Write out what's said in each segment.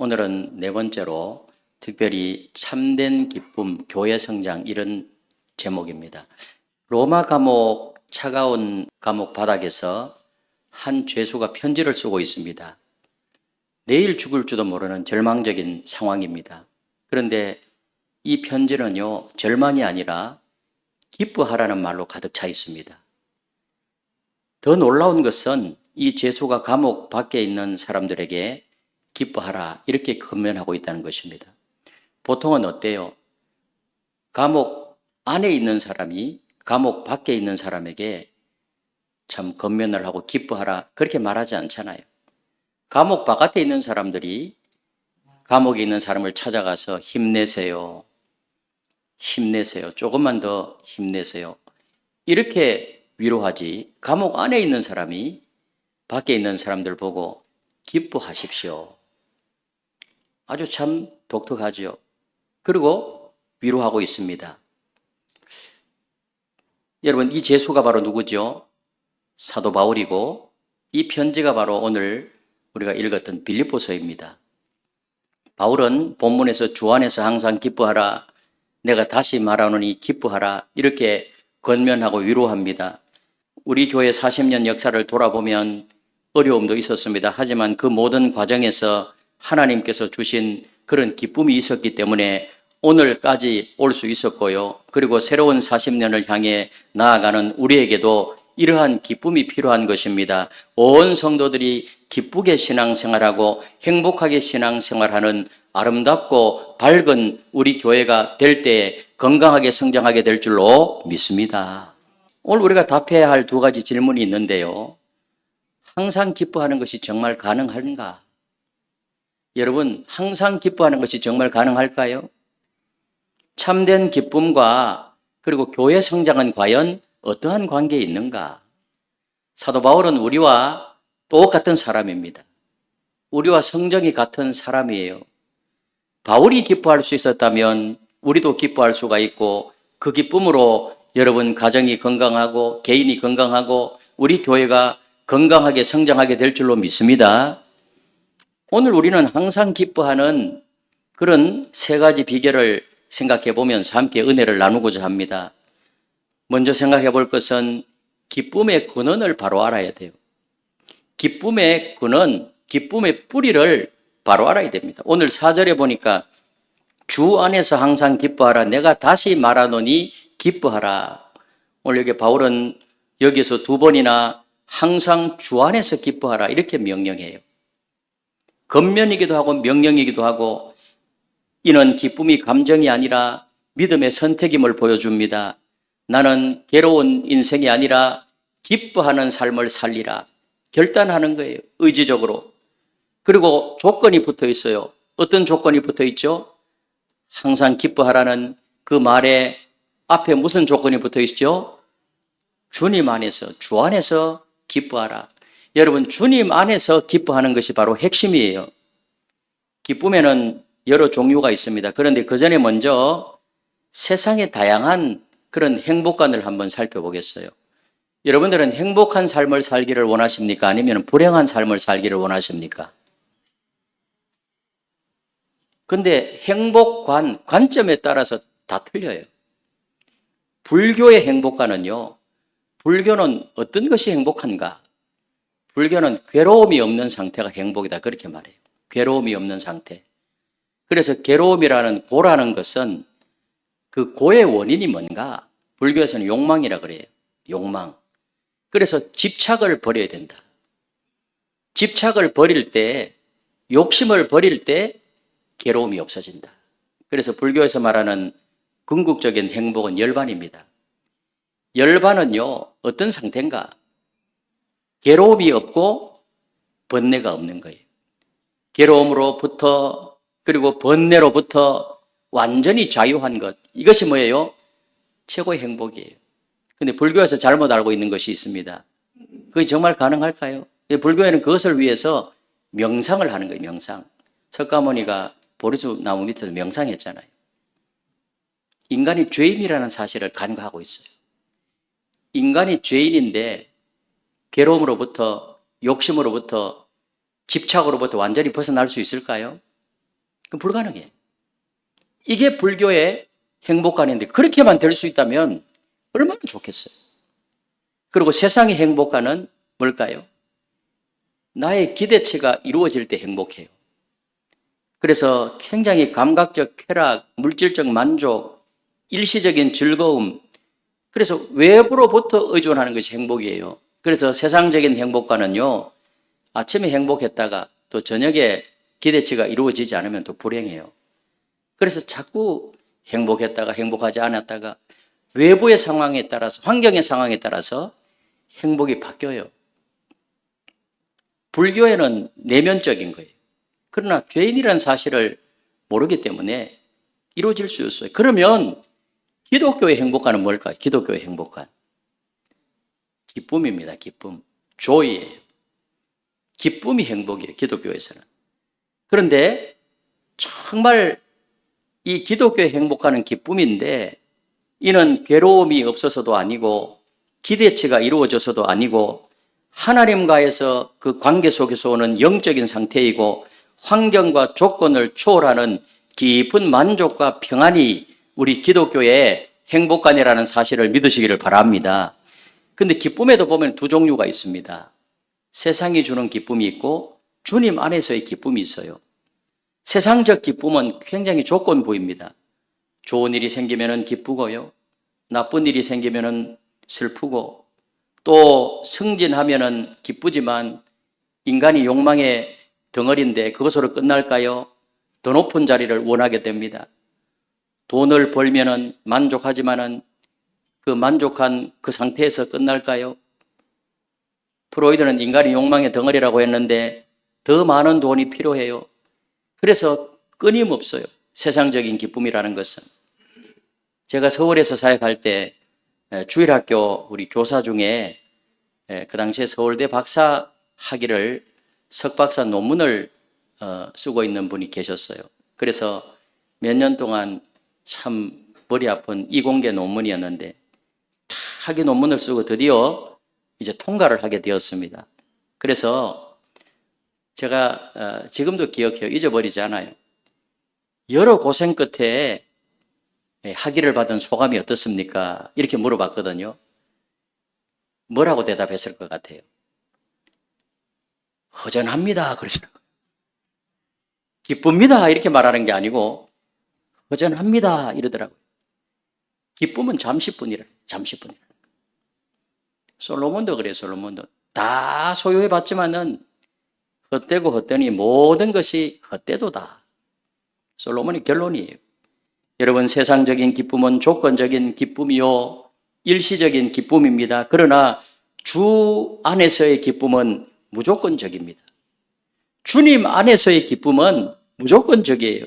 오늘은 네 번째로 특별히 참된 기쁨, 교회 성장 이런 제목입니다. 로마 감옥, 차가운 감옥 바닥에서 한 죄수가 편지를 쓰고 있습니다. 내일 죽을지도 모르는 절망적인 상황입니다. 그런데 이 편지는요, 절망이 아니라 기뻐하라는 말로 가득 차 있습니다. 더 놀라운 것은 이 죄수가 감옥 밖에 있는 사람들에게 기뻐하라 이렇게 건면하고 있다는 것입니다. 보통은 어때요? 감옥 안에 있는 사람이 감옥 밖에 있는 사람에게 참 건면을 하고 기뻐하라 그렇게 말하지 않잖아요. 감옥 바깥에 있는 사람들이 감옥에 있는 사람을 찾아가서 힘내세요. 힘내세요. 조금만 더 힘내세요. 이렇게 위로하지 감옥 안에 있는 사람이 밖에 있는 사람들 보고 기뻐하십시오. 아주 참 독특하죠. 그리고 위로하고 있습니다. 여러분, 이 죄수가 바로 누구죠? 사도 바울이고 이 편지가 바로 오늘 우리가 읽었던 빌립보서입니다. 바울은 본문에서 주 안에서 항상 기뻐하라, 내가 다시 말하노니 기뻐하라 이렇게 권면하고 위로합니다. 우리 교회 40년 역사를 돌아보면 어려움도 있었습니다. 하지만 그 모든 과정에서 하나님께서 주신 그런 기쁨이 있었기 때문에 오늘까지 올 수 있었고요. 그리고 새로운 40년을 향해 나아가는 우리에게도 이러한 기쁨이 필요한 것입니다. 온 성도들이 기쁘게 신앙생활하고 행복하게 신앙생활하는 아름답고 밝은 우리 교회가 될 때 건강하게 성장하게 될 줄로 믿습니다. 오늘 우리가 답해야 할 두 가지 질문이 있는데요. 항상 기뻐하는 것이 정말 가능한가? 여러분, 항상 기뻐하는 것이 정말 가능할까요? 참된 기쁨과 그리고 교회 성장은 과연 어떠한 관계에 있는가? 사도 바울은 우리와 똑같은 사람입니다. 우리와 성정이 같은 사람이에요. 바울이 기뻐할 수 있었다면 우리도 기뻐할 수가 있고 그 기쁨으로 여러분 가정이 건강하고 개인이 건강하고 우리 교회가 건강하게 성장하게 될 줄로 믿습니다. 오늘 우리는 항상 기뻐하는 그런 세 가지 비결을 생각해 보면서 함께 은혜를 나누고자 합니다. 먼저 생각해 볼 것은 기쁨의 근원을 바로 알아야 돼요. 기쁨의 근원, 기쁨의 뿌리를 바로 알아야 됩니다. 오늘 4절에 보니까 주 안에서 항상 기뻐하라. 내가 다시 말하노니 기뻐하라. 오늘 여기 바울은 여기서 두 번이나 항상 주 안에서 기뻐하라 이렇게 명령해요. 건면이기도 하고 명령이기도 하고 이는 기쁨이 감정이 아니라 믿음의 선택임을 보여줍니다. 나는 괴로운 인생이 아니라 기뻐하는 삶을 살리라. 결단하는 거예요. 의지적으로. 그리고 조건이 붙어 있어요. 어떤 조건이 붙어 있죠? 항상 기뻐하라는 그 말에 앞에 무슨 조건이 붙어 있죠? 주님 안에서, 주 안에서 기뻐하라. 여러분, 주님 안에서 기뻐하는 것이 바로 핵심이에요. 기쁨에는 여러 종류가 있습니다. 그런데 그 전에 먼저 세상의 다양한 그런 행복관을 한번 살펴보겠어요. 여러분들은 행복한 삶을 살기를 원하십니까? 아니면 불행한 삶을 살기를 원하십니까? 근데 관점에 따라서 다 틀려요. 불교의 행복관은요, 불교는 어떤 것이 행복한가? 불교는 괴로움이 없는 상태가 행복이다. 그렇게 말해요. 괴로움이 없는 상태. 그래서 괴로움이라는 고라는 것은 그 고의 원인이 뭔가? 불교에서는 욕망이라 그래요. 욕망. 그래서 집착을 버려야 된다. 집착을 버릴 때, 욕심을 버릴 때 괴로움이 없어진다. 그래서 불교에서 말하는 궁극적인 행복은 열반입니다. 열반은요, 어떤 상태인가? 괴로움이 없고 번뇌가 없는 거예요. 괴로움으로부터 그리고 번뇌로부터 완전히 자유한 것. 이것이 뭐예요? 최고의 행복이에요. 근데 불교에서 잘못 알고 있는 것이 있습니다. 그게 정말 가능할까요? 불교에는 그것을 위해서 명상을 하는 거예요, 명상. 석가모니가 보리수 나무 밑에서 명상했잖아요. 인간이 죄인이라는 사실을 간과하고 있어요. 인간이 죄인인데 괴로움으로부터, 욕심으로부터, 집착으로부터 완전히 벗어날 수 있을까요? 그건 불가능해. 이게 불교의 행복관인데 그렇게만 될 수 있다면 얼마나 좋겠어요. 그리고 세상의 행복관은 뭘까요? 나의 기대치가 이루어질 때 행복해요. 그래서 굉장히 감각적 쾌락, 물질적 만족, 일시적인 즐거움, 그래서 외부로부터 의존하는 것이 행복이에요. 그래서 세상적인 행복과는요, 아침에 행복했다가 또 저녁에 기대치가 이루어지지 않으면 또 불행해요. 그래서 자꾸 행복했다가 행복하지 않았다가 외부의 상황에 따라서, 환경의 상황에 따라서 행복이 바뀌어요. 불교에는 내면적인 거예요. 그러나 죄인이라는 사실을 모르기 때문에 이루어질 수 있어요. 그러면 기독교의 행복관은 뭘까요? 기독교의 행복관. 기쁨입니다. 기쁨. joy예요. 기쁨이 행복이에요. 기독교에서는. 그런데 정말 이 기독교의 행복관은 기쁨인데 이는 괴로움이 없어서도 아니고 기대치가 이루어져서도 아니고 하나님과에서 그 관계 속에서 오는 영적인 상태이고 환경과 조건을 초월하는 깊은 만족과 평안이 우리 기독교의 행복관이라는 사실을 믿으시기를 바랍니다. 근데 기쁨에도 보면 두 종류가 있습니다. 세상이 주는 기쁨이 있고 주님 안에서의 기쁨이 있어요. 세상적 기쁨은 굉장히 조건부입니다. 좋은 일이 생기면 기쁘고요. 나쁜 일이 생기면 슬프고 또 승진하면 기쁘지만 인간이 욕망의 덩어리인데 그것으로 끝날까요? 더 높은 자리를 원하게 됩니다. 돈을 벌면 만족하지만은 그 만족한 그 상태에서 끝날까요? 프로이드는 인간이 욕망의 덩어리라고 했는데 더 많은 돈이 필요해요. 그래서 끊임없어요. 세상적인 기쁨이라는 것은. 제가 서울에서 사역할 때 주일학교 우리 교사 중에 그 당시에 서울대 박사 학위를 석박사 논문을 쓰고 있는 분이 계셨어요. 그래서 몇 년 동안 참 머리 아픈 이공계 논문이었는데 학위 논문을 쓰고 드디어 이제 통과를 하게 되었습니다. 그래서 제가 지금도 기억해요. 잊어버리지 않아요. 여러 고생 끝에 학위를 받은 소감이 어떻습니까? 이렇게 물어봤거든요. 뭐라고 대답했을 것 같아요? 허전합니다. 그러더라고요. 기쁩니다. 이렇게 말하는 게 아니고 허전합니다. 이러더라고요. 기쁨은 잠시뿐이라. 잠시뿐이라. 솔로몬도 그래요. 솔로몬도. 다 소유해봤지만은 헛되고 헛되니 모든 것이 헛되도다. 솔로몬의 결론이에요. 여러분, 세상적인 기쁨은 조건적인 기쁨이요 일시적인 기쁨입니다. 그러나 주 안에서의 기쁨은 무조건적입니다. 주님 안에서의 기쁨은 무조건적이에요.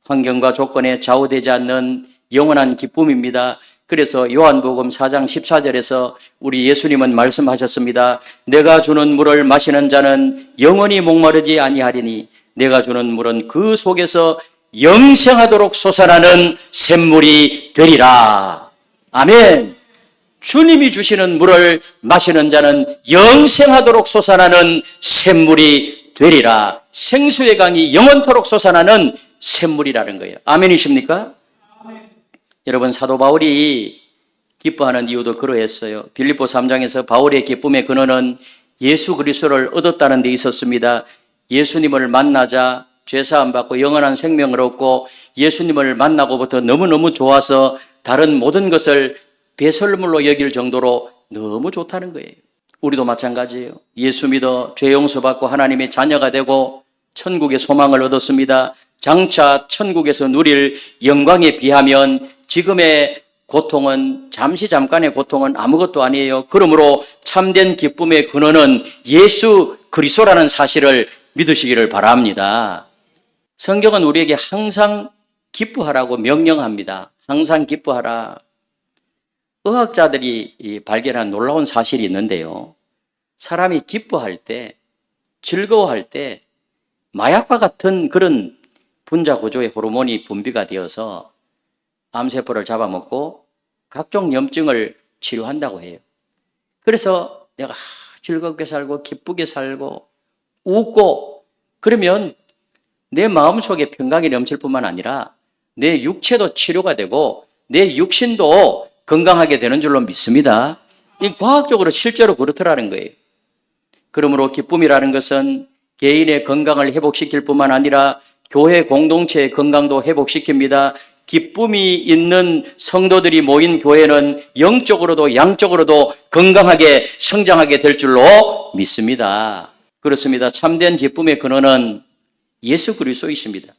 환경과 조건에 좌우되지 않는 영원한 기쁨입니다. 그래서 요한복음 4장 14절에서 우리 예수님은 말씀하셨습니다. 내가 주는 물을 마시는 자는 영원히 목마르지 아니하리니 내가 주는 물은 그 속에서 영생하도록 솟아나는 샘물이 되리라. 아멘. 주님이 주시는 물을 마시는 자는 영생하도록 솟아나는 샘물이 되리라. 생수의 강이 영원토록 솟아나는 샘물이라는 거예요. 아멘이십니까? 아멘. 여러분, 사도 바울이 기뻐하는 이유도 그러했어요. 빌립보 3장에서 바울의 기쁨의 근원은 예수 그리스도를 얻었다는 데 있었습니다. 예수님을 만나자 죄사함 받고 영원한 생명을 얻고 예수님을 만나고부터 너무너무 좋아서 다른 모든 것을 배설물로 여길 정도로 너무 좋다는 거예요. 우리도 마찬가지예요. 예수 믿어 죄 용서받고 하나님의 자녀가 되고 천국의 소망을 얻었습니다. 장차 천국에서 누릴 영광에 비하면 지금의 고통은 잠깐의 고통은 아무것도 아니에요. 그러므로 참된 기쁨의 근원은 예수 그리스도라는 사실을 믿으시기를 바랍니다. 성경은 우리에게 항상 기뻐하라고 명령합니다. 항상 기뻐하라. 의학자들이 발견한 놀라운 사실이 있는데요. 사람이 기뻐할 때, 즐거워할 때 마약과 같은 그런 분자 구조의 호르몬이 분비가 되어서 암세포를 잡아먹고 각종 염증을 치료한다고 해요. 그래서 내가 즐겁게 살고 기쁘게 살고 웃고 그러면 내 마음속에 평강이 넘칠 뿐만 아니라 내 육체도 치료가 되고 내 육신도 건강하게 되는 줄로 믿습니다. 이 과학적으로 실제로 그렇더라는 거예요. 그러므로 기쁨이라는 것은 개인의 건강을 회복시킬 뿐만 아니라 교회 공동체의 건강도 회복시킵니다. 기쁨이 있는 성도들이 모인 교회는 영적으로도 양적으로도 건강하게 성장하게 될 줄로 믿습니다. 그렇습니다. 참된 기쁨의 근원은 예수 그리스도이십니다.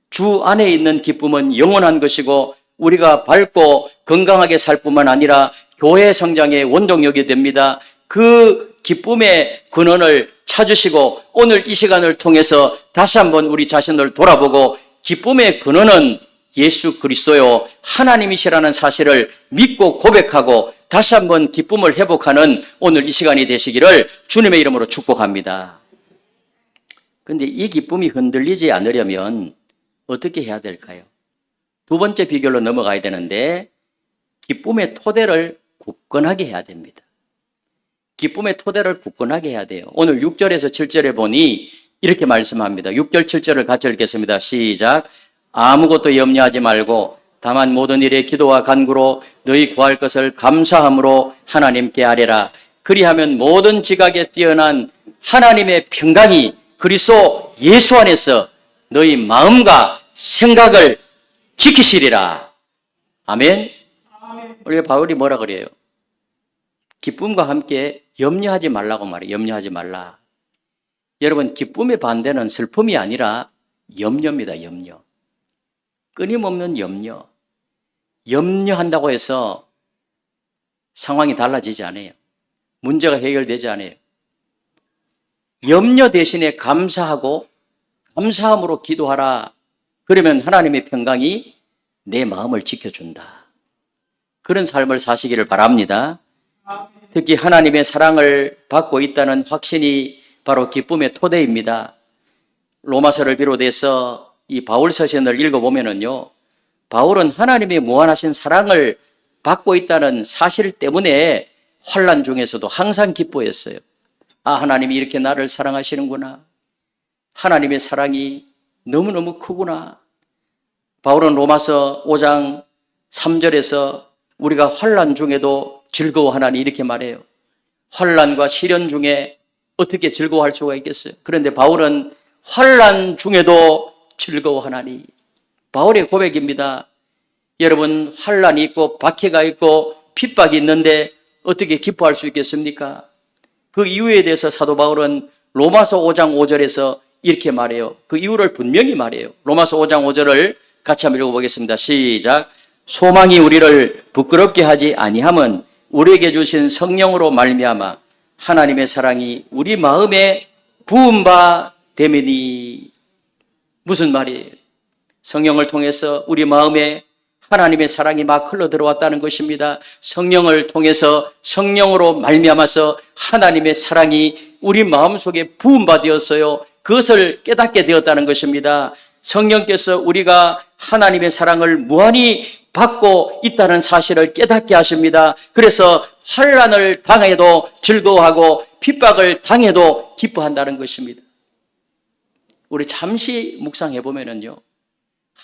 주 안에 있는 기쁨은 영원한 것이고 우리가 밝고 건강하게 살 뿐만 아니라 교회 성장의 원동력이 됩니다. 그 기쁨의 근원을 찾으시고 오늘 이 시간을 통해서 다시 한번 우리 자신을 돌아보고 기쁨의 근원은 예수 그리스도요 하나님이시라는 사실을 믿고 고백하고 다시 한번 기쁨을 회복하는 오늘 이 시간이 되시기를 주님의 이름으로 축복합니다. 그런데 이 기쁨이 흔들리지 않으려면 어떻게 해야 될까요? 두 번째 비결로 넘어가야 되는데 기쁨의 토대를 굳건하게 해야 됩니다. 기쁨의 토대를 굳건하게 해야 돼요. 오늘 6절에서 7절에 보니 이렇게 말씀합니다. 6절 7절을 같이 읽겠습니다. 시작. 아무것도 염려하지 말고 다만 모든 일에 기도와 간구로 너희 구할 것을 감사함으로 하나님께 아뢰라. 그리하면 모든 지각에 뛰어난 하나님의 평강이 그리스도 예수 안에서 너희 마음과 생각을 지키시리라. 아멘. 우리가 바울이 뭐라 그래요? 기쁨과 함께 염려하지 말라고 말해요. 염려하지 말라. 여러분, 기쁨의 반대는 슬픔이 아니라 염려입니다. 염려. 끊임없는 염려. 염려한다고 해서 상황이 달라지지 않아요. 문제가 해결되지 않아요. 염려 대신에 감사하고 감사함으로 기도하라. 그러면 하나님의 평강이 내 마음을 지켜준다. 그런 삶을 사시기를 바랍니다. 특히 하나님의 사랑을 받고 있다는 확신이 바로 기쁨의 토대입니다. 로마서를 비롯해서 이 바울 서신을 읽어보면요, 바울은 하나님의 무한하신 사랑을 받고 있다는 사실 때문에 환난 중에서도 항상 기뻐했어요. 아, 하나님이 이렇게 나를 사랑하시는구나. 하나님의 사랑이 너무너무 크구나. 바울은 로마서 5장 3절에서 우리가 환난 중에도 즐거워하나니 이렇게 말해요. 환난과 시련 중에 어떻게 즐거워할 수가 있겠어요? 그런데 바울은 환난 중에도 즐거워하나니. 바울의 고백입니다. 여러분, 환난이 있고 박해가 있고 핍박이 있는데 어떻게 기뻐할 수 있겠습니까? 그 이유에 대해서 사도 바울은 로마서 5장 5절에서 이렇게 말해요. 그 이유를 분명히 말해요. 로마서 5장 5절을 같이 한번 읽어보겠습니다. 시작. 소망이 우리를 부끄럽게 하지 아니함은 우리에게 주신 성령으로 말미암아 하나님의 사랑이 우리 마음에 부은 바 되매니. 무슨 말이에요? 성령을 통해서 우리 마음에 하나님의 사랑이 막 흘러 들어왔다는 것입니다. 성령을 통해서 성령으로 말미암아서 하나님의 사랑이 우리 마음속에 부은 바 되었어요. 그것을 깨닫게 되었다는 것입니다. 성령께서 우리가 하나님의 사랑을 무한히 받고 있다는 사실을 깨닫게 하십니다. 그래서 환난을 당해도 즐거워하고 핍박을 당해도 기뻐한다는 것입니다. 우리 잠시 묵상해 보면요,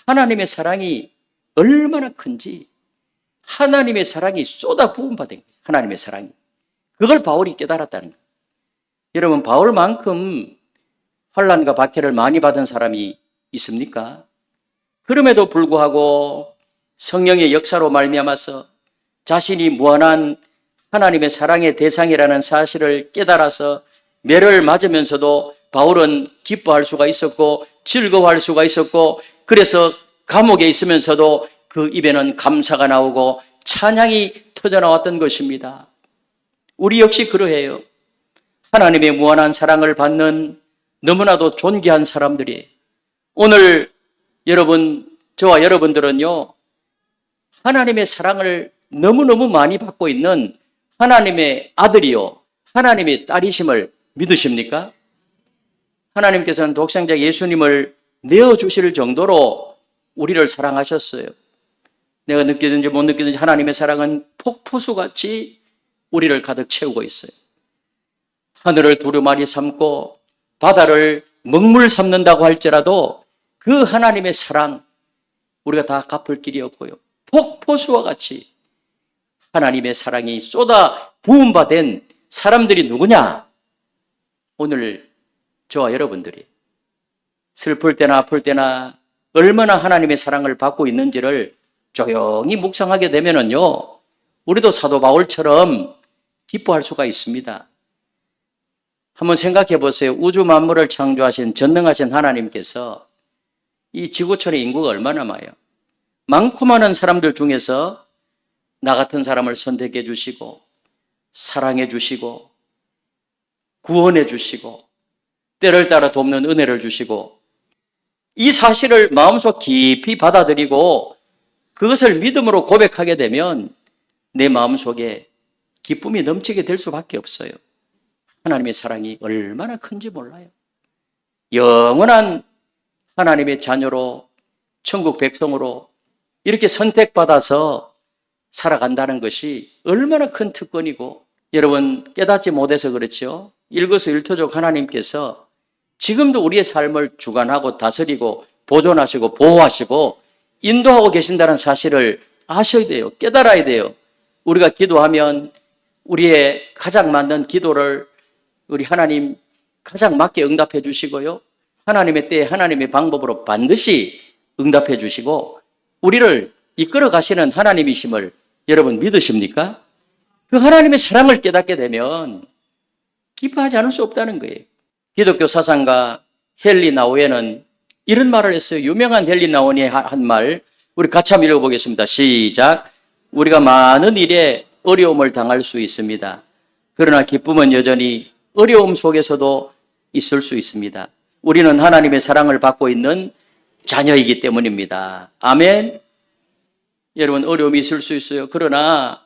하나님의 사랑이 얼마나 큰지, 하나님의 사랑이 쏟아 부은 바 된 거예요. 하나님의 사랑이. 그걸 바울이 깨달았다는 거예요. 여러분, 바울만큼 환난과 박해를 많이 받은 사람이 있습니까? 그럼에도 불구하고 성령의 역사로 말미암아서 자신이 무한한 하나님의 사랑의 대상이라는 사실을 깨달아서 매를 맞으면서도 바울은 기뻐할 수가 있었고 즐거워할 수가 있었고, 그래서 감옥에 있으면서도 그 입에는 감사가 나오고 찬양이 터져나왔던 것입니다. 우리 역시 그러해요. 하나님의 무한한 사랑을 받는 너무나도 존귀한 사람들이, 오늘 여러분, 저와 여러분들은요, 하나님의 사랑을 너무너무 많이 받고 있는 하나님의 아들이요, 하나님의 딸이심을 믿으십니까? 하나님께서는 독생자 예수님을 내어주실 정도로 우리를 사랑하셨어요. 내가 느끼든지 못 느끼든지 하나님의 사랑은 폭포수같이 우리를 가득 채우고 있어요. 하늘을 두루마리 삼고 바다를 먹물 삼는다고 할지라도 그 하나님의 사랑 우리가 다 갚을 길이 없고요. 폭포수와 같이 하나님의 사랑이 쏟아 부은 바 된 사람들이 누구냐? 오늘 저와 여러분들이 슬플 때나 아플 때나 얼마나 하나님의 사랑을 받고 있는지를 조용히 묵상하게 되면은요, 우리도 사도 바울처럼 기뻐할 수가 있습니다. 한번 생각해 보세요. 우주 만물을 창조하신 전능하신 하나님께서 이 지구촌의 인구가 얼마나 많고 많은 사람들 중에서 나 같은 사람을 선택해 주시고 사랑해 주시고 구원해 주시고 때를 따라 돕는 은혜를 주시고 이 사실을 마음속 깊이 받아들이고 그것을 믿음으로 고백하게 되면 내 마음속에 기쁨이 넘치게 될 수밖에 없어요. 하나님의 사랑이 얼마나 큰지 몰라요. 영원한 하나님의 자녀로 천국 백성으로 이렇게 선택받아서 살아간다는 것이 얼마나 큰 특권이고 여러분 깨닫지 못해서 그렇죠. 일거수일투족 하나님께서 지금도 우리의 삶을 주관하고 다스리고 보존하시고 보호하시고 인도하고 계신다는 사실을 아셔야 돼요. 깨달아야 돼요. 우리가 기도하면 우리의 가장 맞는 기도를 우리 하나님 가장 맞게 응답해 주시고요. 하나님의 때에 하나님의 방법으로 반드시 응답해 주시고 우리를 이끌어 가시는 하나님이심을 여러분 믿으십니까? 그 하나님의 사랑을 깨닫게 되면 기뻐하지 않을 수 없다는 거예요. 기독교 사상가 헨리 나우에는 이런 말을 했어요. 유명한 헨리 나우에 한 말, 우리 같이 한번 읽어보겠습니다. 시작. 우리가 많은 일에 어려움을 당할 수 있습니다. 그러나 기쁨은 여전히 어려움 속에서도 있을 수 있습니다. 우리는 하나님의 사랑을 받고 있는 자녀이기 때문입니다. 아멘. 여러분 어려움이 있을 수 있어요. 그러나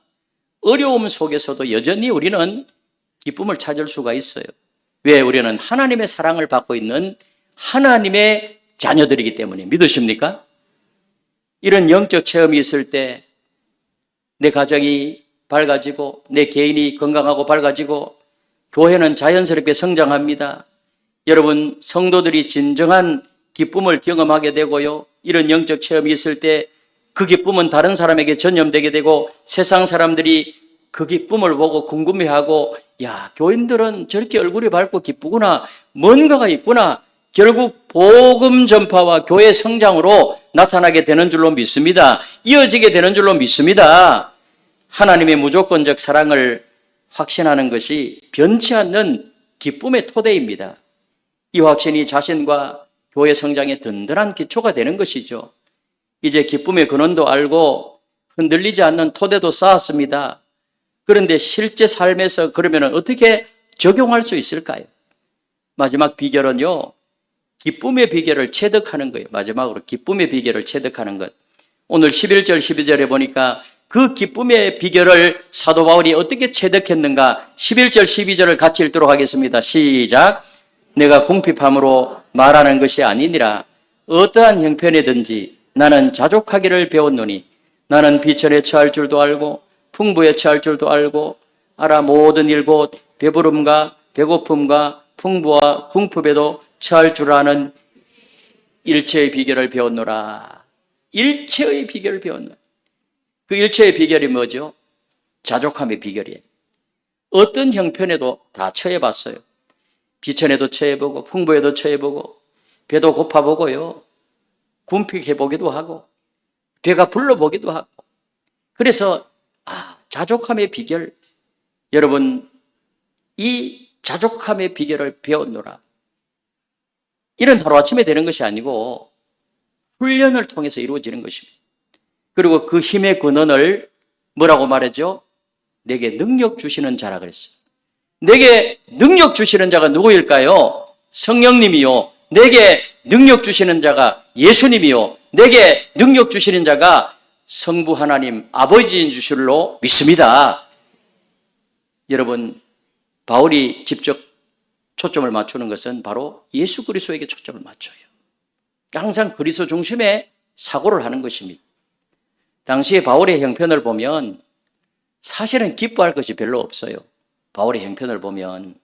어려움 속에서도 여전히 우리는 기쁨을 찾을 수가 있어요. 왜? 우리는 하나님의 사랑을 받고 있는 하나님의 자녀들이기 때문에. 믿으십니까? 이런 영적 체험이 있을 때 내 가정이 밝아지고 내 개인이 건강하고 밝아지고 교회는 자연스럽게 성장합니다. 여러분 성도들이 진정한 기쁨을 경험하게 되고요. 이런 영적 체험이 있을 때 그 기쁨은 다른 사람에게 전염되게 되고 세상 사람들이 그 기쁨을 보고 궁금해하고 야, 교인들은 저렇게 얼굴이 밝고 기쁘구나. 뭔가가 있구나. 결국 복음 전파와 교회 성장으로 나타나게 되는 줄로 믿습니다. 이어지게 되는 줄로 믿습니다. 하나님의 무조건적 사랑을 확신하는 것이 변치 않는 기쁨의 토대입니다. 이 확신이 자신과 교회 성장의 든든한 기초가 되는 것이죠. 이제 기쁨의 근원도 알고 흔들리지 않는 토대도 쌓았습니다. 그런데 실제 삶에서 그러면 어떻게 적용할 수 있을까요? 마지막 비결은요, 기쁨의 비결을 체득하는 거예요. 마지막으로 기쁨의 비결을 체득하는 것. 오늘 11절, 12절에 보니까 그 기쁨의 비결을 사도 바울이 어떻게 체득했는가 11절, 12절을 같이 읽도록 하겠습니다. 시작. 내가 궁핍함으로 말하는 것이 아니니라. 어떠한 형편이든지 나는 자족하기를 배웠노니 나는 비천에 처할 줄도 알고 풍부에 처할 줄도 알고 알아 모든 일 곧 배부름과 배고픔과 풍부와 궁핍에도 처할 줄 아는 일체의 비결을 배웠노라. 일체의 비결을 배웠노라. 그 일체의 비결이 뭐죠? 자족함의 비결이에요. 어떤 형편에도 다 처해봤어요. 비천에도 처해보고 풍부에도 처해보고 배도 고파보고요. 궁핍해보기도 하고 배가 불러보기도 하고 그래서 자족함의 비결 여러분 이 자족함의 비결을 배웠노라. 이런 하루아침에 되는 것이 아니고 훈련을 통해서 이루어지는 것입니다. 그리고 그 힘의 근원을 뭐라고 말하죠? 내게 능력 주시는 자라 그랬어요. 내게 능력 주시는 자가 누구일까요? 성령님이요. 내게 능력 주시는 자가 예수님이요. 내게 능력 주시는 자가 성부 하나님 아버지인 줄로 믿습니다. 여러분 바울이 직접 초점을 맞추는 것은 바로 예수 그리스도에게 초점을 맞춰요. 항상 그리스도 중심의 사고를 하는 것입니다. 당시에 바울의 형편을 보면 사실은 기뻐할 것이 별로 없어요. 바울의 형편을 보면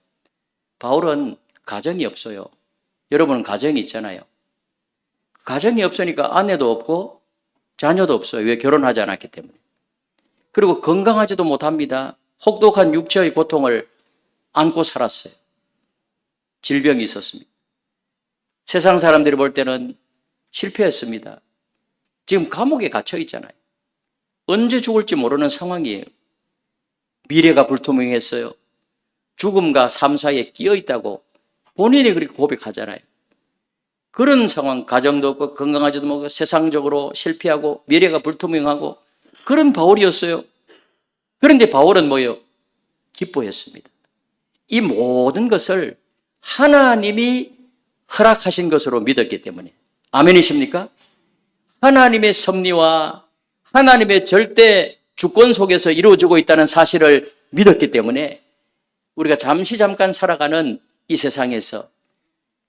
바울은 가정이 없어요. 여러분은 가정이 있잖아요. 가정이 없으니까 아내도 없고 자녀도 없어요. 왜? 결혼하지 않았기 때문에. 그리고 건강하지도 못합니다. 혹독한 육체의 고통을 안고 살았어요. 질병이 있었습니다. 세상 사람들이 볼 때는 실패했습니다. 지금 감옥에 갇혀 있잖아요. 언제 죽을지 모르는 상황이에요. 미래가 불투명했어요. 죽음과 삶 사이에 끼어 있다고 본인이 그렇게 고백하잖아요. 그런 상황, 가정도 없고 건강하지도 못하고 세상적으로 실패하고 미래가 불투명하고 그런 바울이었어요. 그런데 바울은 뭐예요? 기뻐했습니다. 이 모든 것을 하나님이 허락하신 것으로 믿었기 때문에. 아멘이십니까? 하나님의 섭리와 하나님의 절대 주권 속에서 이루어지고 있다는 사실을 믿었기 때문에 우리가 잠깐 살아가는 이 세상에서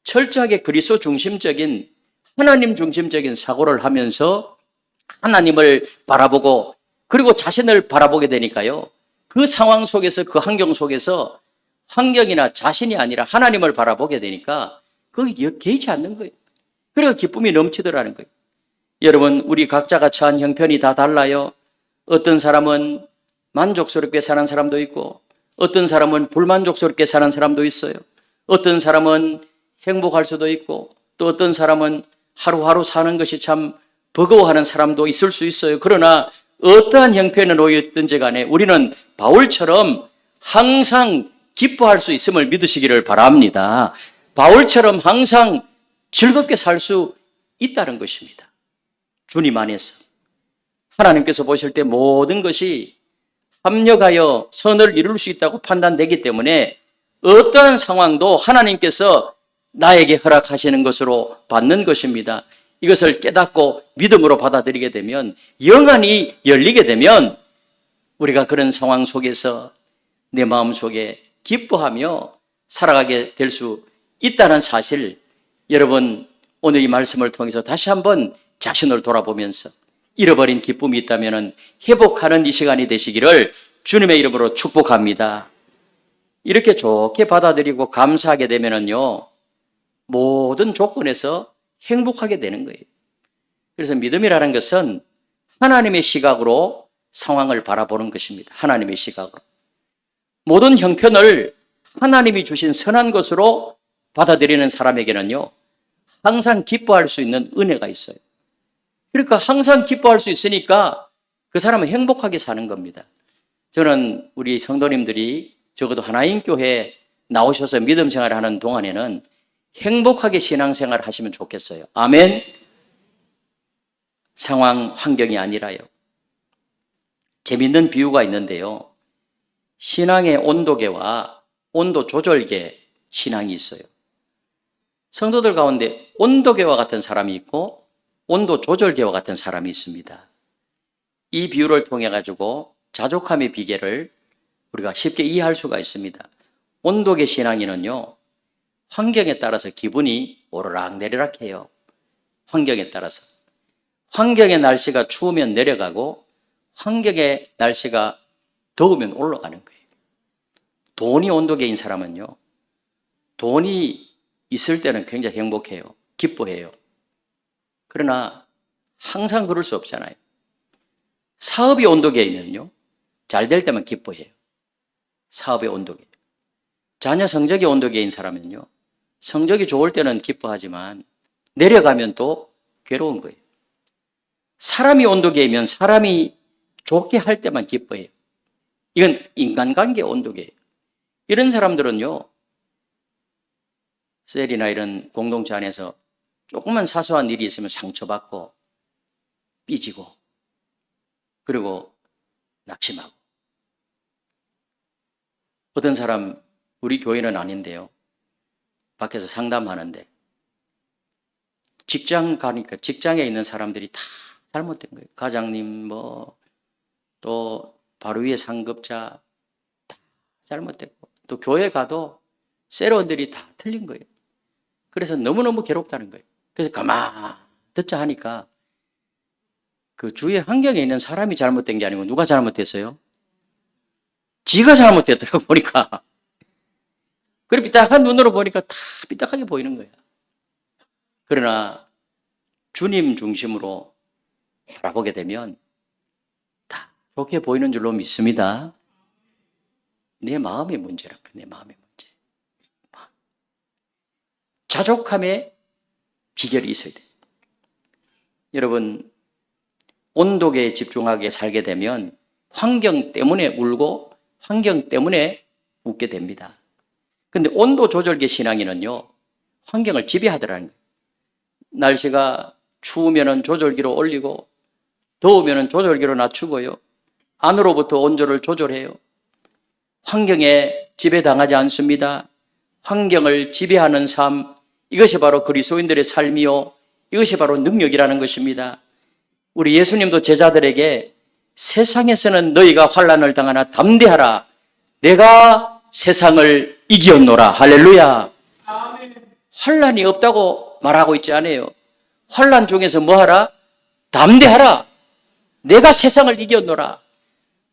철저하게 그리스도 중심적인 하나님 중심적인 사고를 하면서 하나님을 바라보고 그리고 자신을 바라보게 되니까요. 그 상황 속에서 그 환경 속에서 환경이나 자신이 아니라 하나님을 바라보게 되니까 그게 개의치 않는 거예요. 그래서 기쁨이 넘치더라는 거예요. 여러분, 우리 각자가 처한 형편이 다 달라요. 어떤 사람은 만족스럽게 사는 사람도 있고 어떤 사람은 불만족스럽게 사는 사람도 있어요. 어떤 사람은 행복할 수도 있고 또 어떤 사람은 하루하루 사는 것이 참 버거워하는 사람도 있을 수 있어요. 그러나 어떠한 형편에 놓였든지 간에 우리는 바울처럼 항상 기뻐할 수 있음을 믿으시기를 바랍니다. 바울처럼 항상 즐겁게 살 수 있다는 것입니다. 주님 안에서. 하나님께서 보실 때 모든 것이 합력하여 선을 이룰 수 있다고 판단되기 때문에 어떠한 상황도 하나님께서 나에게 허락하시는 것으로 받는 것입니다. 이것을 깨닫고 믿음으로 받아들이게 되면 영안이 열리게 되면 우리가 그런 상황 속에서 내 마음속에 기뻐하며 살아가게 될 수 있다는 사실 여러분 오늘 이 말씀을 통해서 다시 한번 자신을 돌아보면서 잃어버린 기쁨이 있다면 회복하는 이 시간이 되시기를 주님의 이름으로 축복합니다. 이렇게 좋게 받아들이고 감사하게 되면요 모든 조건에서 행복하게 되는 거예요. 그래서 믿음이라는 것은 하나님의 시각으로 상황을 바라보는 것입니다. 하나님의 시각으로. 모든 형편을 하나님이 주신 선한 것으로 받아들이는 사람에게는요 항상 기뻐할 수 있는 은혜가 있어요. 그러니까 항상 기뻐할 수 있으니까 그 사람은 행복하게 사는 겁니다. 저는 우리 성도님들이 적어도 하나님 교회에 나오셔서 믿음 생활을 하는 동안에는 행복하게 신앙생활을 하시면 좋겠어요. 아멘. 상황, 환경이 아니라요. 재밌는 비유가 있는데요. 신앙의 온도계와 온도 조절계 신앙이 있어요. 성도들 가운데 온도계와 같은 사람이 있고 온도 조절계와 같은 사람이 있습니다. 이 비유를 통해 가지고 자족함의 비결을 우리가 쉽게 이해할 수가 있습니다. 온도계 신앙인은요. 환경에 따라서 기분이 오르락내리락 해요. 환경에 따라서. 환경의 날씨가 추우면 내려가고 환경의 날씨가 더우면 올라가는 거예요. 돈이 온도계인 사람은요. 돈이 있을 때는 굉장히 행복해요. 기뻐해요. 그러나 항상 그럴 수 없잖아요. 사업이 온도계이면요. 잘 될 때만 기뻐해요. 사업의 온도계. 자녀 성적이 온도계인 사람은요. 성적이 좋을 때는 기뻐하지만 내려가면 또 괴로운 거예요. 사람이 온도계이면 사람이 좋게 할 때만 기뻐해요. 이건 인간관계 온도계예요. 이런 사람들은요. 셀이나 이런 공동체 안에서 조금만 사소한 일이 있으면 상처받고 삐지고 그리고 낙심하고 어떤 사람 우리 교회는 아닌데요. 밖에서 상담하는데 직장 가니까 직장에 있는 사람들이 다 잘못된 거예요. 과장님 또 바로 위에 상급자 다 잘못됐고 또 교회 가도 세로원들이 다 틀린 거예요. 그래서 너무너무 괴롭다는 거예요. 그래서 가만 듣자 하니까 그 주위에 환경에 있는 사람이 잘못된 게 아니고 누가 잘못됐어요? 지가 잘못됐더라고 보니까. 그리고 삐딱한 눈으로 보니까 다 삐딱하게 보이는 거야. 그러나 주님 중심으로 바라보게 되면 다 좋게 보이는 줄로 믿습니다. 내 마음의 문제란 거예요. 내 마음의 문제. 자족함의 비결이 있어야 돼요. 여러분, 온도계에 집중하게 살게 되면 환경 때문에 울고 환경 때문에 웃게 됩니다. 근데 온도 조절계 신앙인은요, 환경을 지배하더라는 거예요. 날씨가 추우면은 조절기로 올리고 더우면은 조절기로 낮추고요. 안으로부터 온도를 조절해요. 환경에 지배당하지 않습니다. 환경을 지배하는 삶, 이것이 바로 그리스도인들의 삶이요, 이것이 바로 능력이라는 것입니다. 우리 예수님도 제자들에게 세상에서는 너희가 환난을 당하나 담대하라. 내가 세상을 이겼노라. 할렐루야. 환난이 없다고 말하고 있지 않아요. 환난 중에서 뭐하라? 담대하라. 내가 세상을 이겼노라.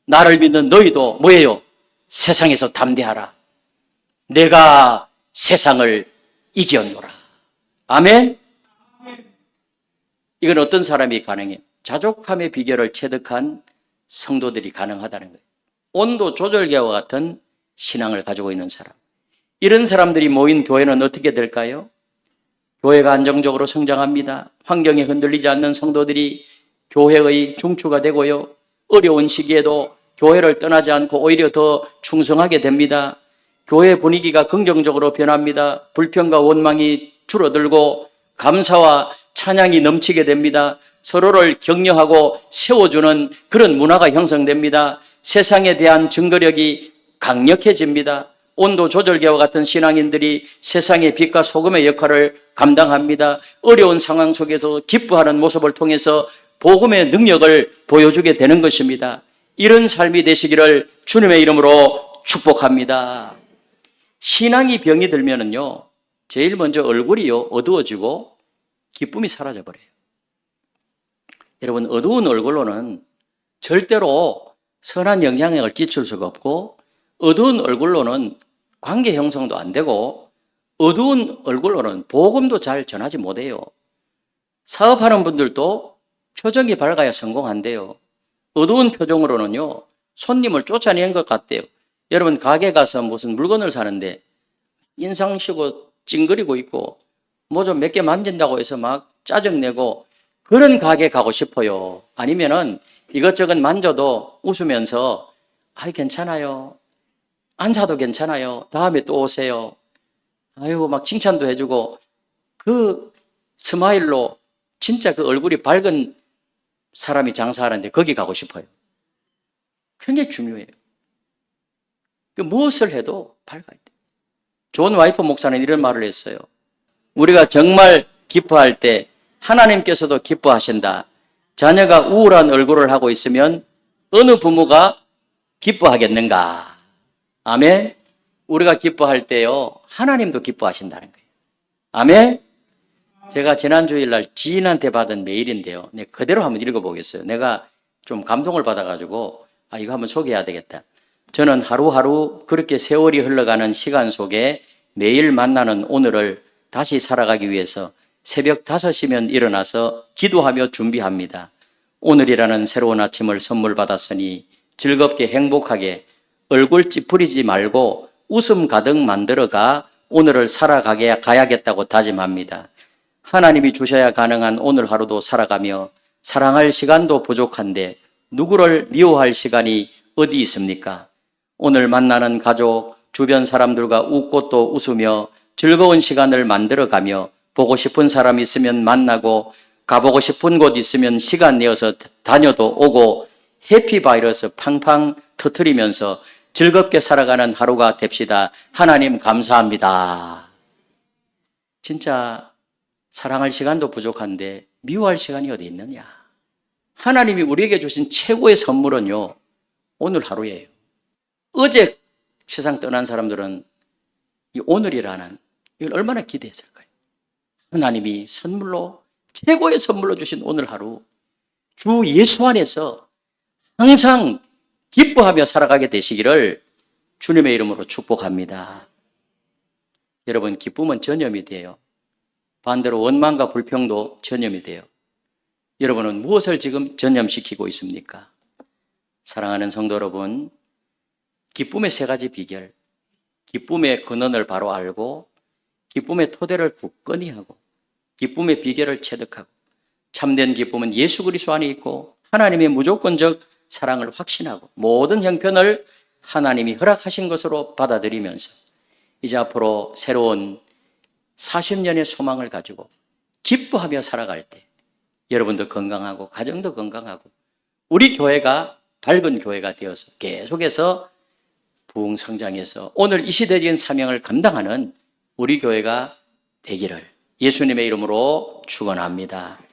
나를 믿는 너희도 뭐예요? 세상에서 담대하라. 내가 세상을 이겼노라. 아멘. 이건 어떤 사람이 가능해요? 자족함의 비결을 체득한 성도들이 가능하다는 거예요. 온도 조절계와 같은 신앙을 가지고 있는 사람. 이런 사람들이 모인 교회는 어떻게 될까요? 교회가 안정적으로 성장합니다. 환경에 흔들리지 않는 성도들이 교회의 중추가 되고요. 어려운 시기에도 교회를 떠나지 않고 오히려 더 충성하게 됩니다. 교회 분위기가 긍정적으로 변합니다. 불평과 원망이 줄어들고 감사와 찬양이 넘치게 됩니다. 서로를 격려하고 세워주는 그런 문화가 형성됩니다. 세상에 대한 증거력이 강력해집니다. 온도 조절계와 같은 신앙인들이 세상의 빛과 소금의 역할을 감당합니다. 어려운 상황 속에서 기뻐하는 모습을 통해서 복음의 능력을 보여주게 되는 것입니다. 이런 삶이 되시기를 주님의 이름으로 축복합니다. 신앙이 병이 들면은요, 제일 먼저 얼굴이요, 어두워지고 기쁨이 사라져버려요. 여러분, 어두운 얼굴로는 절대로 선한 영향력을 끼칠 수가 없고, 어두운 얼굴로는 관계 형성도 안 되고, 어두운 얼굴로는 복음도 잘 전하지 못해요. 사업하는 분들도 표정이 밝아야 성공한대요. 어두운 표정으로는요, 손님을 쫓아낸 것 같대요. 여러분, 가게 가서 무슨 물건을 사는데 인상 쓰고 찡그리고 있고 뭐 좀 몇 개 만진다고 해서 막 짜증내고 그런 가게 가고 싶어요. 아니면은 이것저것 만져도 웃으면서 아이 괜찮아요. 안 사도 괜찮아요. 다음에 또 오세요. 아이고 막 칭찬도 해주고 그 스마일로 진짜 그 얼굴이 밝은 사람이 장사하는데 거기 가고 싶어요. 굉장히 중요해요. 그 무엇을 해도 밝아야 돼. 존 와이퍼 목사는 이런 말을 했어요. 우리가 정말 기뻐할 때 하나님께서도 기뻐하신다. 자녀가 우울한 얼굴을 하고 있으면 어느 부모가 기뻐하겠는가? 아멘. 우리가 기뻐할 때요, 하나님도 기뻐하신다는 거예요. 아멘. 제가 지난 주일날 지인한테 받은 메일인데요. 네, 그대로 한번 읽어보겠어요. 내가 좀 감동을 받아가지고 이거 한번 소개해야 되겠다. 저는 하루하루 그렇게 세월이 흘러가는 시간 속에 매일 만나는 오늘을 다시 살아가기 위해서 새벽 5시면 일어나서 기도하며 준비합니다. 오늘이라는 새로운 아침을 선물 받았으니 즐겁게 행복하게 얼굴 찌푸리지 말고 웃음 가득 만들어가 오늘을 살아가게 가야겠다고 다짐합니다. 하나님이 주셔야 가능한 오늘 하루도 살아가며 사랑할 시간도 부족한데 누구를 미워할 시간이 어디 있습니까? 오늘 만나는 가족, 주변 사람들과 웃고 또 웃으며 즐거운 시간을 만들어가며 보고 싶은 사람 있으면 만나고 가보고 싶은 곳 있으면 시간 내어서 다녀도 오고 해피바이러스 팡팡 터뜨리면서 즐겁게 살아가는 하루가 됩시다. 하나님 감사합니다. 진짜 사랑할 시간도 부족한데 미워할 시간이 어디 있느냐? 하나님이 우리에게 주신 최고의 선물은요, 오늘 하루예요. 어제 세상 떠난 사람들은 이 오늘이라는 이걸 얼마나 기대했을까요? 하나님이 선물로, 최고의 선물로 주신 오늘 하루, 주 예수 안에서 항상 기뻐하며 살아가게 되시기를 주님의 이름으로 축복합니다. 여러분, 기쁨은 전염이 돼요. 반대로 원망과 불평도 전염이 돼요. 여러분은 무엇을 지금 전염시키고 있습니까? 사랑하는 성도 여러분, 기쁨의 세 가지 비결, 기쁨의 근원을 바로 알고 기쁨의 토대를 굳건히 하고 기쁨의 비결을 체득하고 참된 기쁨은 예수 그리스도 안에 있고 하나님의 무조건적 사랑을 확신하고 모든 형편을 하나님이 허락하신 것으로 받아들이면서 이제 앞으로 새로운 40년의 소망을 가지고 기뻐하며 살아갈 때 여러분도 건강하고 가정도 건강하고 우리 교회가 밝은 교회가 되어서 계속해서 부흥성장해서 오늘 이 시대적인 사명을 감당하는 우리 교회가 되기를 예수님의 이름으로 축원합니다.